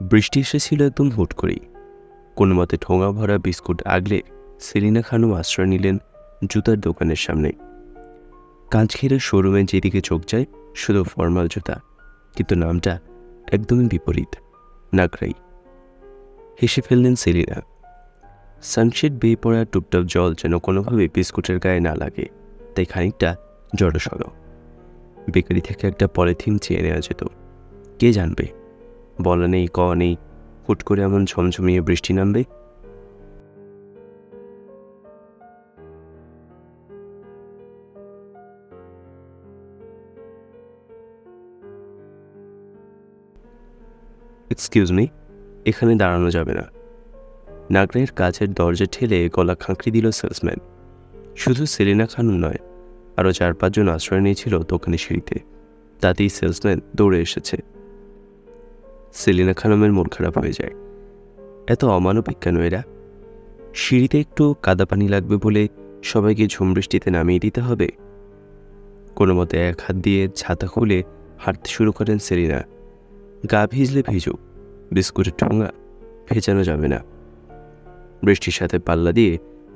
বৃষ্টি এসেছিল একদম হুট করেই। কোনো মতে ঠোঙা ভরা বিস্কুট আগলে সেলিনা খানম আশ্রয় নিলেন জুতার দোকানের সামনে। কাঁচ ঘেরা শোরুমে যেদিকে চোখ যায় শুধু ফর্মাল জুতা, কিন্তু নামটা একদমই বিপরীত, নাগরাই। হেসে ফেললেন সেলিনা। সানশেড বেয়ে পড়া টুপটাপ জল যেন কোনোভাবে বিস্কুটের গায়ে না লাগে, তাই খানিকটা জড়সড়। বেকারি থেকে একটা পলিথিন চেয়ে নেওয়া যেত, কে জানবে, বলা নেই কওয়া নেই, হুট করে এমন ঝমঝমিয়ে বৃষ্টি নামবে। এক্সকিউজ মি, এখানে দাঁড়ানো যাবে না। নাগরাইয়ের কাছের দরজা ঠেলে গলা খাঁকড়ি দিল সেলসম্যান। শুধু সেলিনা খানম নয়, আরও 4-5 জন আশ্রয় নিয়েছিল দোকানের সিঁড়িতে। তাতেই সেলসম্যান দৌড়ে এসেছে। সেলিনা খানমের মন খারাপ হয়ে যায়। এত অমানবিক কেন এরা? সিঁড়িতে একটু কাদা পানি লাগবে বলে সবাইকে ঝুম বৃষ্টিতে নামিয়ে দিতে হবে? কোনো মতে এক হাত দিয়ে ছাতা খুলে হাঁটতে শুরু করেন সেলিনা। গা ভিজলে ভিজুক, বিস্কুটের ঠোঙা ভেজানো যাবে না। বৃষ্টির সাথে পাল্লা দিয়ে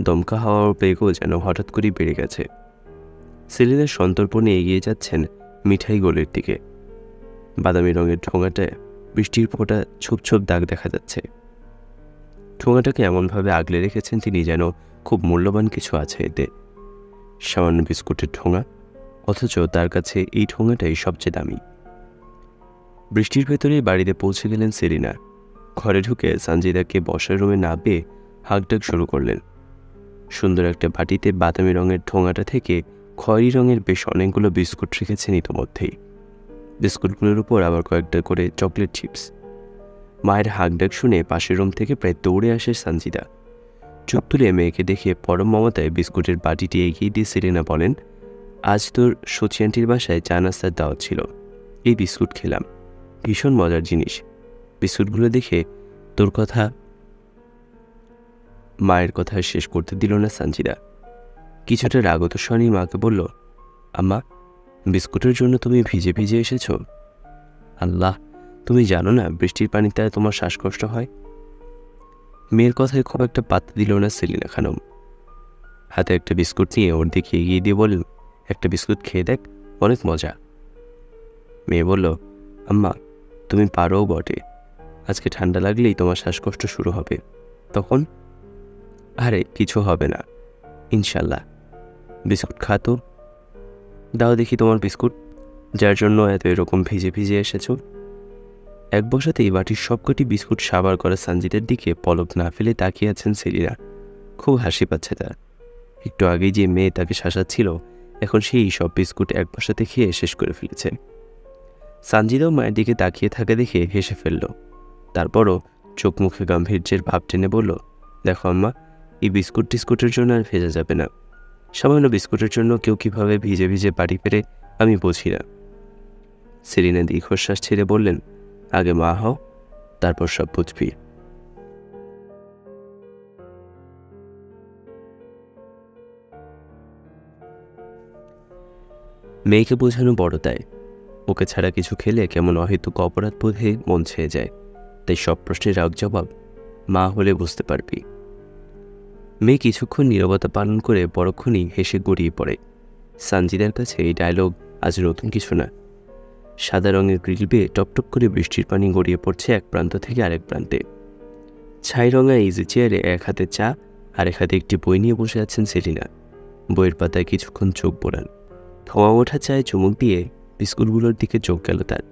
দমকা হাওয়ার বেগও যেন হঠাৎ করেই বেড়ে গেছে। সেলিনা সন্তর্পণে এগিয়ে যাচ্ছেন মিঠাই গোলের দিকে। বাদামি রঙের ঠোঙাটায় বৃষ্টির ফোঁটা ছোপ ছোপ দাগ দেখা যাচ্ছে। ঠোঙাটাকে এমনভাবে আগলে রেখেছেন তিনি যেন খুব মূল্যবান কিছু আছে এতে। সামান্য বিস্কুটের ঠোঙা, অথচ তার কাছে এই ঠোঙাটাই সবচেয়ে দামি। বৃষ্টির ভেতরেই বাড়িতে পৌঁছে গেলেন সেলিনা। ঘরে ঢুকে সানজিদাকে বসার রুমে না পেয়ে হাঁকডাক শুরু করলেন। সুন্দর একটা বাটিতে বাদামি রঙের ঠোঙাটা থেকে খয়েরি রঙের বেশ অনেকগুলো বিস্কুট রেখেছেন ইতোমধ্যেই। বিস্কুটগুলোর উপর আবার কয়েকটা করে চকলেট চিপস। মায়ের হাঁকডাক শুনে পাশের রুম থেকে প্রায় দৌড়ে আসে সানজিদা। চোখ তুলে মেয়েকে দেখে পরম মমতায় বিস্কুটের বাটিটি এগিয়ে দিয়ে সেলিনা বলেন, আজ তোর সচি আন্টির বাসায় চা নাস্তার দাওয়াত ছিল, এই বিস্কুট খেলাম, ভীষণ মজার জিনিস। বিস্কুটগুলো দেখে তোর কথা। মায়ের কথা শেষ করতে দিল না সানজিদা। কিছুটা রাগত স্বরে মাকে বলল, আম্মা, বিস্কুটের জন্য তুমি ভিজে ভিজে এসেছ? আল্লাহ, তুমি জানো না বৃষ্টির পানিতে তোমার শ্বাসকষ্ট হয়? মেয়ের কথায় খুব একটা পাত্তা দিল না সেলিনা খানম। হাতে একটা বিস্কুট নিয়ে ওর দিকে এগিয়ে দিয়ে বলল, একটা বিস্কুট খেয়ে দেখ, অনেক মজা। মেয়ে বলল, আম্মা, তুমি পারোও বটে, আজকে ঠান্ডা লাগলেই তোমার শ্বাসকষ্ট শুরু হবে, তখন? আরে কিছু হবে না, ইনশাল্লাহ। বিস্কুট খাতো, দাও দেখি তোমার বিস্কুট, যার জন্য এত এরকম ভিজে ভিজে এসেছো। এক বসাতেই বাটির সবকটি বিস্কুট সাবার করা সানজিদের দিকে পলক না ফেলে তাকিয়ে আছেন সেলিনা। খুব হাসি পাচ্ছে তার। একটু আগেই যে মেয়ে তাকে শাসাচ্ছিল, এখন সেই সব বিস্কুট এক বসাতে খেয়ে শেষ করে ফেলেছে। সানজিদাও মায়ের দিকে তাকিয়ে থাকা দেখে হেসে ফেলল। তারপরও চোখ মুখে গাম্ভীর্যের ভাব টেনে বলল, দেখো আম্মা, এই বিস্কুট টিস্কুটের জন্য আর ভেজা যাবে না। সামান্য বিস্কুটের জন্য কেউ কিভাবে ভিজে ভিজে বাড়ি ফেরে আমি বুঝি না। সেলিনা দীর্ঘশ্বাস ছেড়ে বললেন, আগে মা হও, তারপর সব বুঝবি। মেয়েকে বোঝানো বড় দায়। ওকে ছাড়া কিছু খেলে কেমন অহেতুক অপরাধ বোধে মন ছেয়ে যায়। তাই সব প্রশ্নের রাগ জবাব মা হলে বুঝতে পারবি। মেয়ে কিছুক্ষণ নীরবতা পালন করে পরক্ষণই হেসে গড়িয়ে পড়ে। সানজিদার কাছে এই ডায়লগ আজ নতুন কিছু না। সাদা রঙের গ্রিল বেয়ে টপটপ করে বৃষ্টির পানি গড়িয়ে পড়ছে এক প্রান্ত থেকে আরেক প্রান্তে। ছাই রঙা ইজি চেয়ারে এক হাতে চা আর এক হাতে একটি বই নিয়ে বসে আছেন সেলিনা। বইয়ের পাতায় কিছুক্ষণ চোখ বোলান। ধোঁয়া ওঠা চায়ে চুমুক দিয়ে বিস্কুটগুলোর দিকে চোখ গেল তার।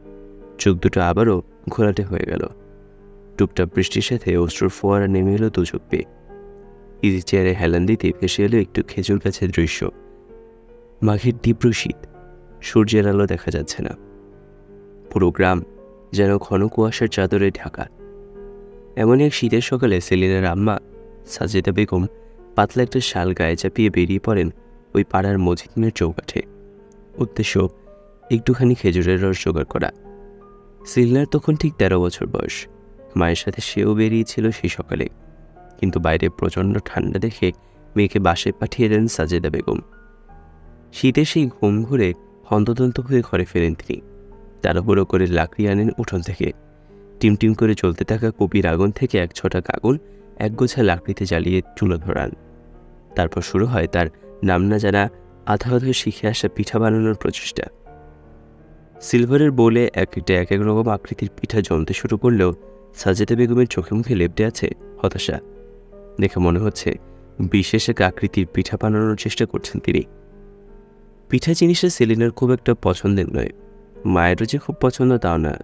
চোখ দুটো আবারও ঘোলাটে হয়ে গেল। টুপটাপ বৃষ্টির সাথে অশ্রুর ফোয়ারা নেমে এলো দু চোখ পেয়ে। ইজি চেয়ারে হেলান দিতে ভেসে এলো একটু খেজুর গাছের দৃশ্য। মাঘের তীব্র শীত, সূর্যের আলো দেখা যাচ্ছে না। পুরো গ্রাম যেন ঘন কুয়াশার চাদরে ঢাকা। এমন এক শীতের সকালে সেলিনার আম্মা সাজেদা বেগম পাতলা একটা শাল গায়ে চাপিয়ে বেরিয়ে পড়েন ওই পাড়ার মসজিদের চৌকাঠে। উদ্দেশ্য একটুখানি খেজুরের রস জোগাড় করা। সেলিনার তখন ঠিক 13 বছর বয়স। মায়ের সাথে সেও বেরিয়েছিল সেই সকালে, কিন্তু বাইরে প্রচণ্ড ঠান্ডা দেখে মেয়েকে বাসায় পাঠিয়ে দেন সাজেদা বেগম। শীতে সেই ঘুম ঘুরে হন্তদন্ত হয়ে ঘরে ফেরেন তিনি। তাড়াহুড়ো করে লাকড়ি আনেন উঠোন থেকে, টিমটিম করে চলতে থাকা কপির আগুন থেকে এক ছটাক আগুন একগোছা লাকড়িতে জ্বালিয়ে চুলো ধরান। তারপর শুরু হয় তার নাম না জানা আধা আধা শিখে আসা পিঠা বানানোর প্রচেষ্টা। সিলভারের বোলে এক এক রকম আকৃতির পিঠা জমতে শুরু করলেও সাজেদা বেগমের চোখে মুখে লেপ্টে আছে হতাশা। দেখে মনে হচ্ছে বিশেষ এক আকৃতির পিঠা বানানোর চেষ্টা করছেন তিনি। পিঠা জিনিসটা সেলিনার খুব একটা পছন্দের নয়, মায়েরও যে খুব পছন্দ তাও না।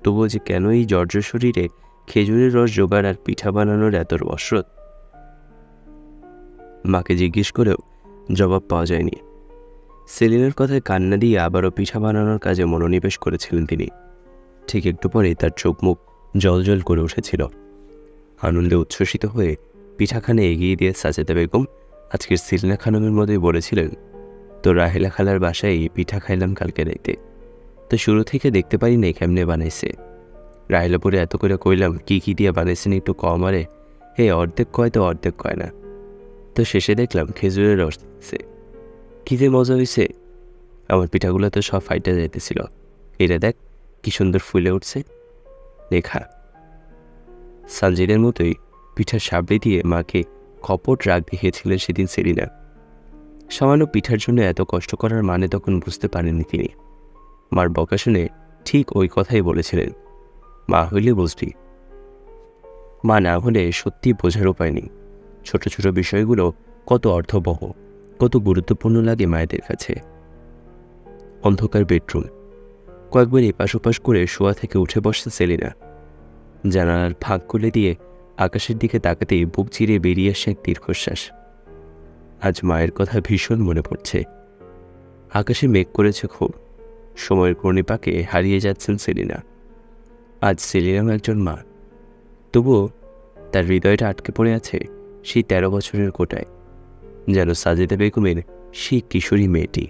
তবুও যে কেন এই জর্জর শরীরে খেজুরের রস জোগাড় আর পিঠা বানানোর এত রসরত, মাকে জিজ্ঞেস করেও জবাব পাওয়া যায়নি। সেলিনার কথায় কান্না দিয়ে আবারও পিঠা বানানোর কাজে মনোনিবেশ করেছিলেন তিনি। ঠিক একটু পরেই তার চোখ মুখ জলজল করে উঠেছিল। আনন্দে উচ্ছ্বসিত হয়ে পিঠাখানে এগিয়ে দিয়ে সাজেদা বেগম আজকের সেলিনা খানমের মতোই বলেছিলেন, তো রাহেলা খালার বাসায় পিঠা খাইলাম কালকে রাইতে, তো শুরু থেকে দেখতে পারি না কেমনে বানাইছে। রাহেলা পরে এত করে কইলাম কি কি দিয়ে বানাইছেন একটু কম, আরে হে অর্ধেক কয় তো অর্ধেক কয় না, তো শেষে দেখলাম খেজুরের রস দিচ্ছে। কী যে মজা হয়েছে, আমার পিঠাগুলো তো সব ফাইটা যাইতেছিল। এটা দেখ কি সুন্দর ফুলে উঠছে। লেখা সানজিদের মতোই পিঠার সাবড়ি দিয়ে মাকে কপট রাগ দেখিয়েছিলেন সেদিন সেলিনা। সামান্য পিঠার জন্য এত কষ্ট করার মানে তখন বুঝতে পারেননি তিনি। মার বকা শুনে ঠিক ওই কথাই বলেছিলেন, মা হইলে বুঝবি, মা না হলে সত্যি বোঝার উপায় নেই। ছোট ছোট বিষয়গুলো কত অর্থবহ, কত গুরুত্বপূর্ণ লাগে মায়েদের কাছে। অন্ধকার বেডরুম, কয়েকবার এপাশ ওপাশ করে শোয়া থেকে উঠে বসছে সেলিনা। জানালার ফাঁক খুলে দিয়ে আকাশের দিকে তাকাতেই বুক চিরে বেরিয়ে আসে এক দীর্ঘশ্বাস। আজ মায়ের কথা ভীষণ মনে পড়ছে। আকাশে মেঘ করেছে খুব, সময়ের ঘূর্ণিপাকে হারিয়ে যাচ্ছেন সেলিনা। আজ সেলিনাও একজন মা, তবুও তার হৃদয়টা আটকে পড়ে আছে সেই 13 বছরের কোটায়, যেন সাজেদা বেগমের সেই কিশোরী মেয়েটি।